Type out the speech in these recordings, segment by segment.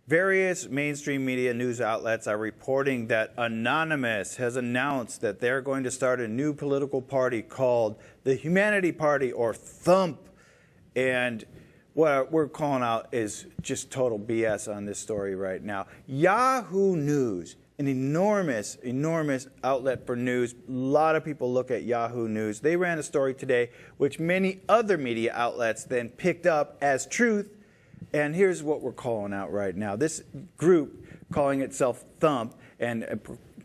Various mainstream media news outlets are reporting that Anonymous has announced that they're going to start a new political party called the Humanity Party, or THumP. And what we're calling out is just total BS on this story right now. Yahoo News, an enormous outlet for news. A lot of people look at Yahoo News. They ran a story today which many other media outlets then picked up as truth. And here's what we're calling out right now. This group, calling itself THumP and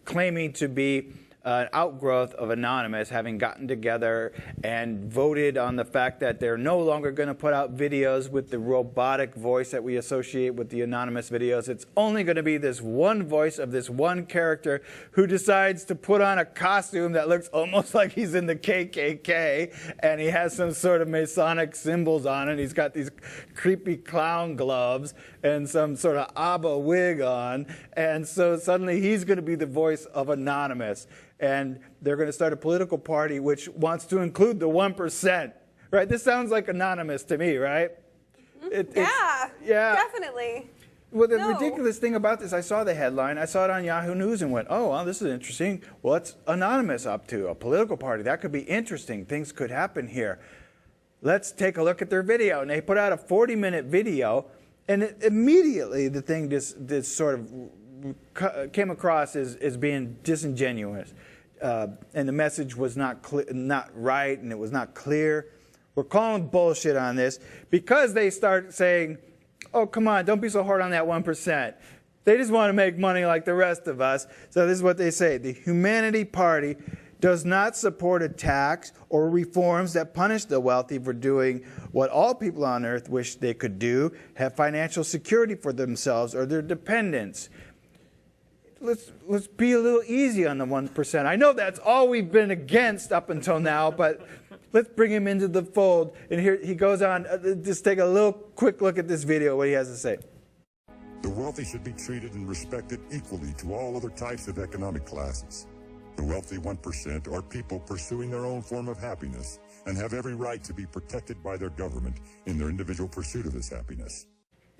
claiming to be an outgrowth of Anonymous, having gotten together and voted on the fact that they're no longer going to put out videos with the robotic voice that we associate with the Anonymous videos. It's only going to be this one voice of this one character who decides to put on a costume that looks almost like he's in the KKK, and he has some sort of Masonic symbols on it. He's got these creepy clown gloves and some sort of ABBA wig on, and so suddenly he's going to be the voice of Anonymous. And they're going to start a political party which wants to include the 1%. Right? This sounds like Anonymous to me, right? Yeah, definitely. Well, the ridiculous thing about this, I saw the headline. I saw it on Yahoo News and went, oh, well, this is interesting. What's Anonymous up to? A political party. That could be interesting. Things could happen here. Let's take a look at their video. And they put out a 40-minute video. And immediately the thing just sort of came across as being disingenuous. And the message was not right, and it was not clear. We're calling bullshit on this because they start saying, oh, come on, don't be so hard on that 1%. They just want to make money like the rest of us. So this is what they say. The Humanity Party does not support attacks or reforms that punish the wealthy for doing what all people on earth wish they could do, have financial security for themselves or their dependents. Let's be a little easy on the 1%. I know that's all we've been against up until now, but let's bring him into the fold. And here he goes on. Just take a little quick look at this video, what he has to say. The wealthy should be treated and respected equally to all other types of economic classes. The wealthy 1% are people pursuing their own form of happiness and have every right to be protected by their government in their individual pursuit of this happiness.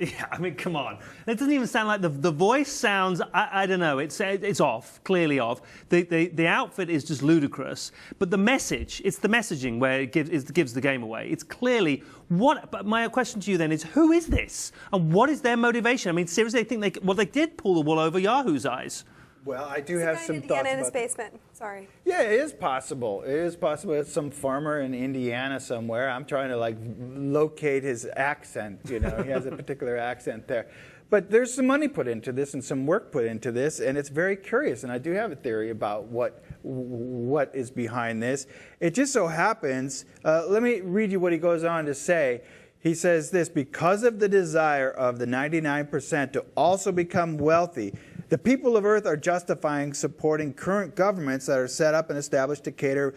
Yeah, I mean, come on. It doesn't even sound like the voice sounds, I don't know, it's off, clearly off. The outfit is just ludicrous. But the message, it's the messaging where it gives the game away. It's clearly, but my question to you then is, who is this? And what is their motivation? I mean, seriously, they did pull the wool over Yahoo's eyes. Well, I do have some thoughts Indiana in about his basement. Sorry. Yeah, it is possible. It is possible. It's some farmer in Indiana somewhere. I'm trying to locate his accent. You know, he has a particular accent there. But there's some money put into this and some work put into this, and it's very curious. And I do have a theory about what is behind this. It just so happens. Let me read you what he goes on to say. He says this: because of the desire of the 99% to also become wealthy, the people of Earth are justifying supporting current governments that are set up and established to cater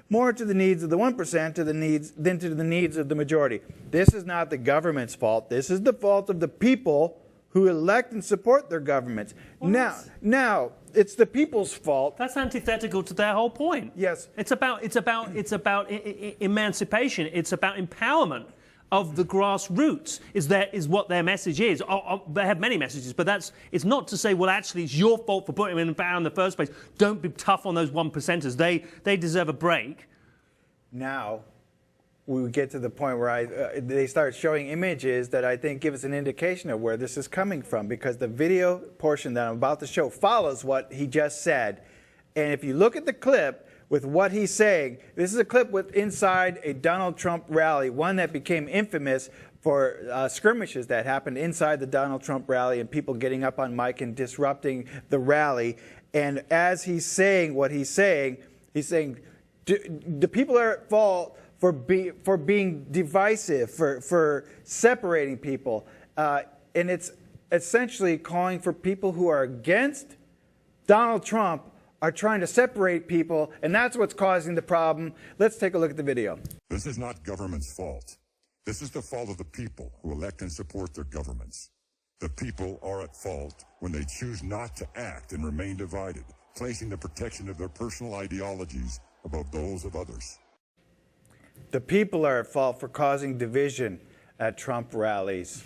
more to the needs of the 1% than to the needs of the majority. This is not the government's fault. This is the fault of the people who elect and support their governments. Now, it's the people's fault. That's antithetical to their whole point. Yes. It's about emancipation. It's about empowerment of the grassroots is what their message is. They have many messages, but it's not to say, well, actually, it's your fault for putting them in power in the first place. Don't be tough on those 1%ers. They deserve a break. Now, we get to the point where they start showing images that I think give us an indication of where this is coming from, because the video portion that I'm about to show follows what he just said. And if you look at the clip, with what he's saying, this is a clip inside a Donald Trump rally, one that became infamous for skirmishes that happened inside the Donald Trump rally and people getting up on mic and disrupting the rally. And as he's saying what he's saying the people are at fault for being divisive, for separating people. And it's essentially calling for people who are against Donald Trump are trying to separate people, and that's what's causing the problem. Let's take a look at the video. This is not government's fault. This is the fault of the people who elect and support their governments. The people are at fault when they choose not to act and remain divided, placing the protection of their personal ideologies above those of others. The people are at fault for causing division at Trump rallies.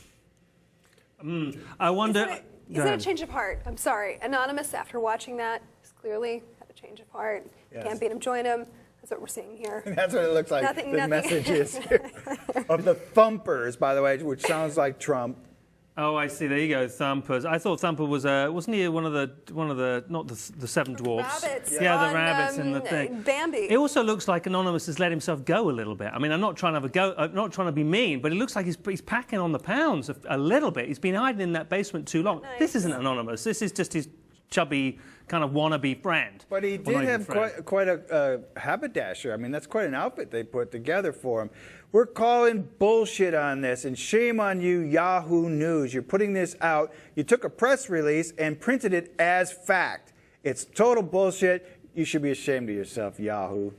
I wonder. Is it a change of heart? I'm sorry. Anonymous, after watching that, has clearly had a change of heart. Yes. Can't beat him, join him. That's what we're seeing here. That's what it looks like. Nothing- the nothing. message is of the thumpers, by the way, which sounds like Trump. Oh, I see. There you go, Thumpers. I thought Thumper was wasn't he one of the not the seven dwarfs? Rabbits. Yeah, on, the rabbits in the thing. Bambi. It also looks like Anonymous has let himself go a little bit. I mean, I'm not trying to have a go. I'm not trying to be mean, but it looks like he's packing on the pounds a little bit. He's been hiding in that basement too long. Nice. This isn't Anonymous. This is just his chubby kind of wannabe friend. But he Well, not did even have friend. quite a haberdasher. I mean, that's quite an outfit they put together for him. We're calling bullshit on this, and shame on you, Yahoo News. You're putting this out. You took a press release and printed it as fact. It's total bullshit. You should be ashamed of yourself, Yahoo.